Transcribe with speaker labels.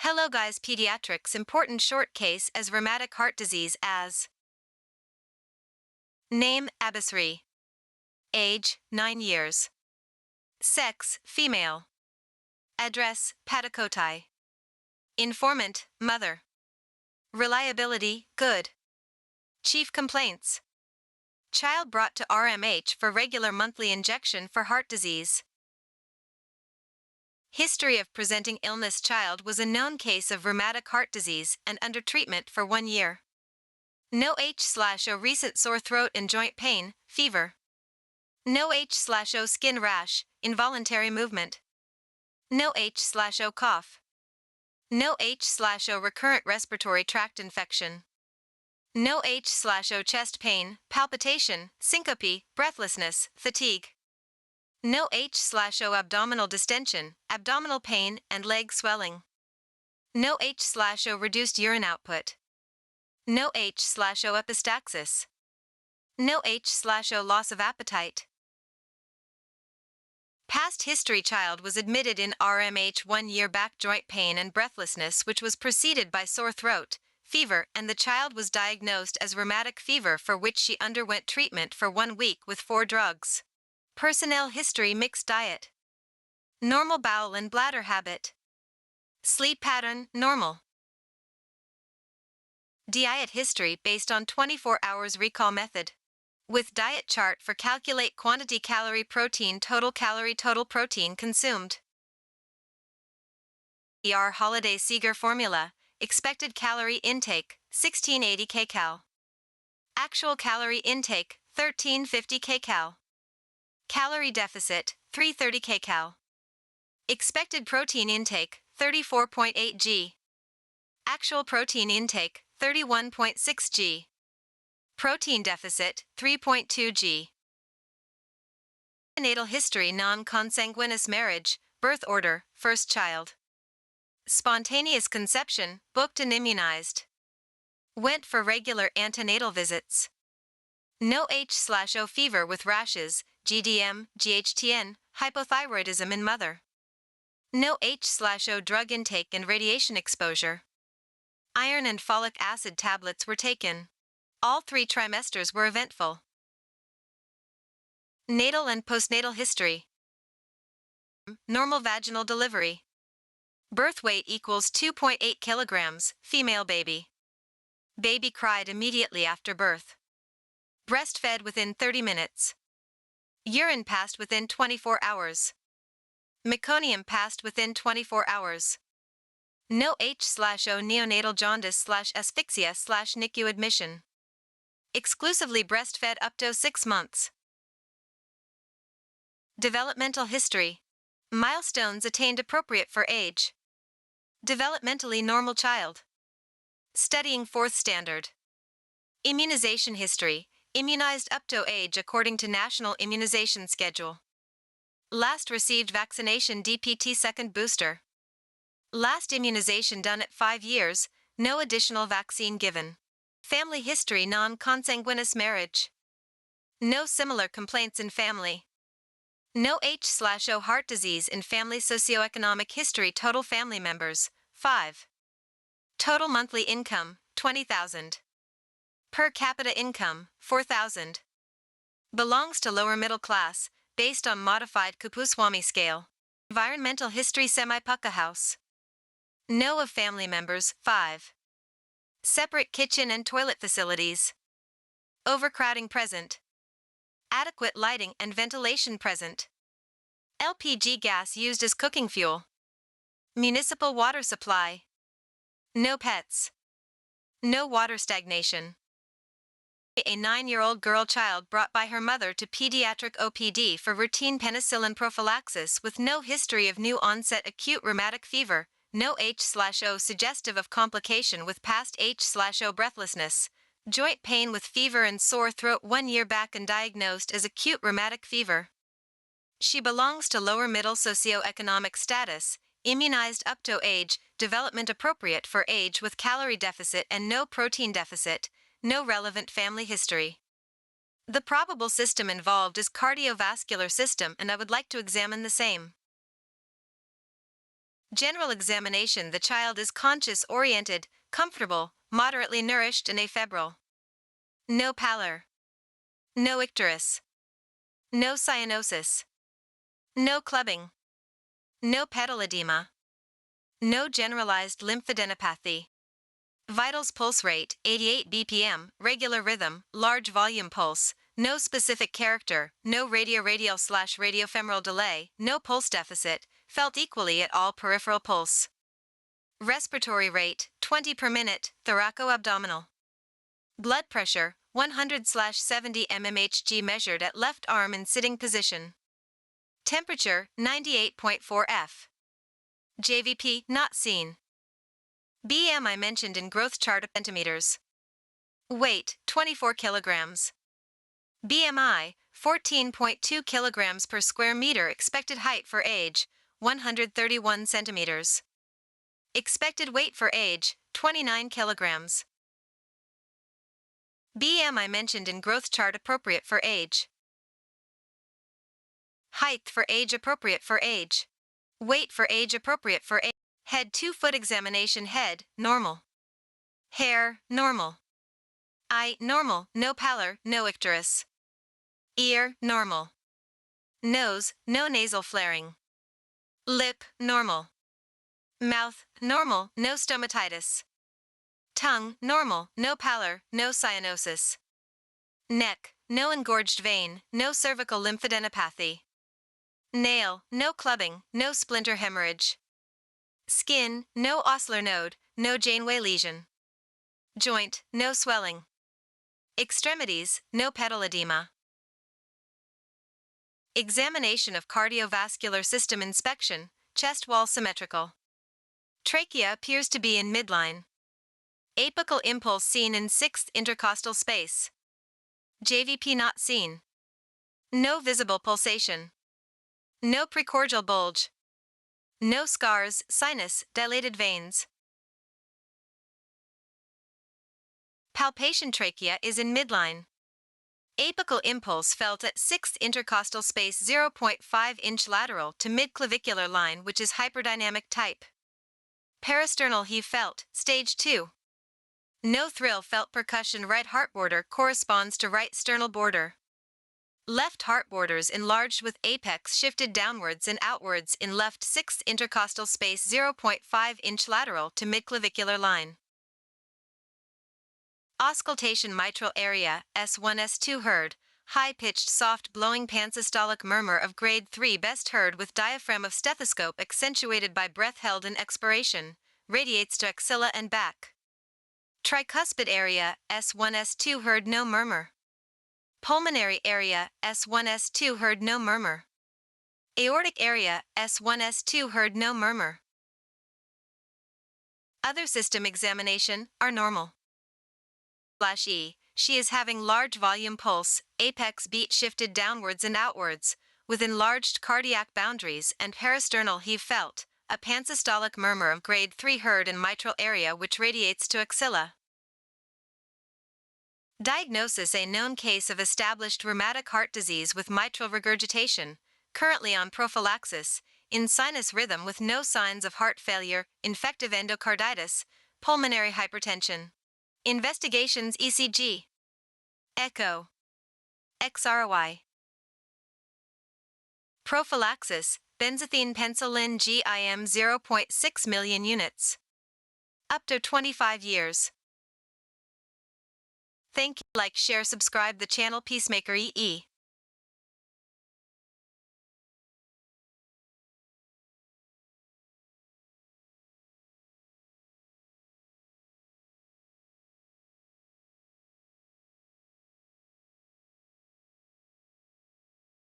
Speaker 1: Hello guys, Paediatric's important short case as rheumatic heart disease as Name Abasri. Age 9 years. Sex female. Address Patakotai. Informant mother. Reliability good. Chief complaints. Child brought to RMH for regular monthly injection for heart disease. History of presenting illness. Child was a known case of rheumatic heart disease and under treatment for 1 year. No H/O recent sore throat and joint pain, fever. No H/O skin rash, involuntary movement. No H/O cough. No H/O recurrent respiratory tract infection. No H/O chest pain, palpitation, syncope, breathlessness, fatigue. No H/O abdominal distension, abdominal pain, and leg swelling. No H/O reduced urine output. No H/O epistaxis. No H/O loss of appetite. Past history. Child was admitted in RMH 1 year back joint pain and breathlessness which was preceded by sore throat, fever, and the child was diagnosed as rheumatic fever for which she underwent treatment for 1 week with 4 drugs. Personnel history. Mixed diet. Normal bowel and bladder habit. Sleep pattern normal. Diet history based on 24 hours recall method. With diet chart for calculate quantity calorie protein total protein consumed. Holiday Seeger formula, expected calorie intake, 1680 kcal. Actual calorie intake, 1350 kcal. Calorie deficit, 330 kcal. Expected protein intake, 34.8 g. Actual protein intake, 31.6 g. Protein deficit, 3.2 g. Natal history. Non-consanguineous marriage, birth order, first child. Spontaneous conception, booked and immunized. Went for regular antenatal visits. No H/O fever with rashes, GDM, GHTN, hypothyroidism in mother. No H/O drug intake and radiation exposure. Iron and folic acid tablets were taken. All 3 trimesters were eventful. Natal and postnatal history. Normal vaginal delivery. Birth weight equals 2.8 kilograms, female baby. Baby cried immediately after birth. Breastfed within 30 minutes. Urine passed within 24 hours. Meconium passed within 24 hours. No H/O neonatal jaundice/asphyxia/NICU admission. Exclusively breastfed up to 6 months. Developmental history. Milestones attained appropriate for age. Developmentally normal child. Studying 4th standard. Immunization history. Immunized up to age according to National Immunization Schedule. Last received vaccination DPT second booster. Last immunization done at 5 years, no additional vaccine given. Family history. Non-consanguineous marriage. No similar complaints in family. No H/O heart disease in family. Socioeconomic history. Total family members, 5. Total monthly income, 20,000. Per capita income, 4,000. Belongs to lower middle class, based on modified Kupuswamy scale. Environmental history. Semi-pucka house. No of family members, 5. Separate kitchen and toilet facilities. Overcrowding present. Adequate lighting and ventilation present. LPG gas used as cooking fuel. Municipal water supply. No pets. No water stagnation. A 9-year-old girl child brought by her mother to pediatric OPD for routine penicillin prophylaxis with no history of new onset acute rheumatic fever, no H/O suggestive of complication with past H/O breathlessness, joint pain with fever and sore throat 1 year back and diagnosed as acute rheumatic fever. She belongs to lower middle socioeconomic status, immunized up to age, development appropriate for age with calorie deficit and no protein deficit, no relevant family history. The probable system involved is cardiovascular system and I would like to examine the same. General examination: the child is conscious, oriented, comfortable, moderately nourished, and afebrile. No pallor. No icterus. No cyanosis. No clubbing. No pedal edema. No generalized lymphadenopathy. Vitals: pulse rate 88 bpm, regular rhythm, large volume pulse, no specific character, no radioradial/radiofemoral delay, no pulse deficit, felt equally at all peripheral pulse. Respiratory rate 20 per minute, thoraco-abdominal. Blood pressure 100/70 mmHg measured at left arm in sitting position. Temperature 98.4 F. JVP not seen. BMI mentioned in growth chart of centimeters. Weight 24 kilograms. BMI 14.2 kilograms per square meter. Expected height for age 131 centimeters. Expected weight for age 29 kilograms. BMI mentioned in growth chart appropriate for age. Height for age appropriate for age. Weight for age appropriate for age. Head 2-foot examination: head normal. Hair normal. Eye normal, no pallor, no icterus. Ear normal. Nose no nasal flaring. Lip normal. Mouth normal, no stomatitis. Tongue normal, no pallor, no cyanosis. Neck no engorged vein, no cervical lymphadenopathy. Nail no clubbing, no splinter hemorrhage. Skin no osseous node, no Janeway lesion. Joint no swelling. Extremities no pedal edema. Examination of cardiovascular system: inspection, chest wall symmetrical. Trachea appears to be in midline. Apical impulse seen in 6th intercostal space. JVP not seen. No visible pulsation. No precordial bulge. No scars, sinus, dilated veins. Palpation: trachea is in midline. Apical impulse felt at 6th intercostal space 0.5 inch lateral to midclavicular line, which is hyperdynamic type. Parasternal heave felt, stage 2. No thrill felt. Percussion: right heart border corresponds to right sternal border. Left heart borders enlarged with apex shifted downwards and outwards in left 6th intercostal space 0.5 inch lateral to midclavicular line. Auscultation: mitral area, S1 S2 heard, high-pitched soft blowing pansystolic murmur of grade 3, best heard with diaphragm of stethoscope accentuated by breath held in expiration, radiates to axilla and back. Tricuspid area, S1 S2 heard, no murmur. Pulmonary area, S1 S2 heard, no murmur. Aortic area, S1 S2 heard, no murmur. Other system examination are normal. E. She is having large volume pulse, apex beat shifted downwards and outwards, with enlarged cardiac boundaries and parasternal heave felt, a pansystolic murmur of grade 3 heard in mitral area which radiates to axilla. Diagnosis: a known case of established rheumatic heart disease with mitral regurgitation, currently on prophylaxis, in sinus rhythm with no signs of heart failure, infective endocarditis, pulmonary hypertension. Investigations: ECG, echo, XRY. Prophylaxis: benzathine penicillin GIM 0.6 million units. Up to 25 years. Thank you. Like, share, subscribe the channel Peacemaker EE.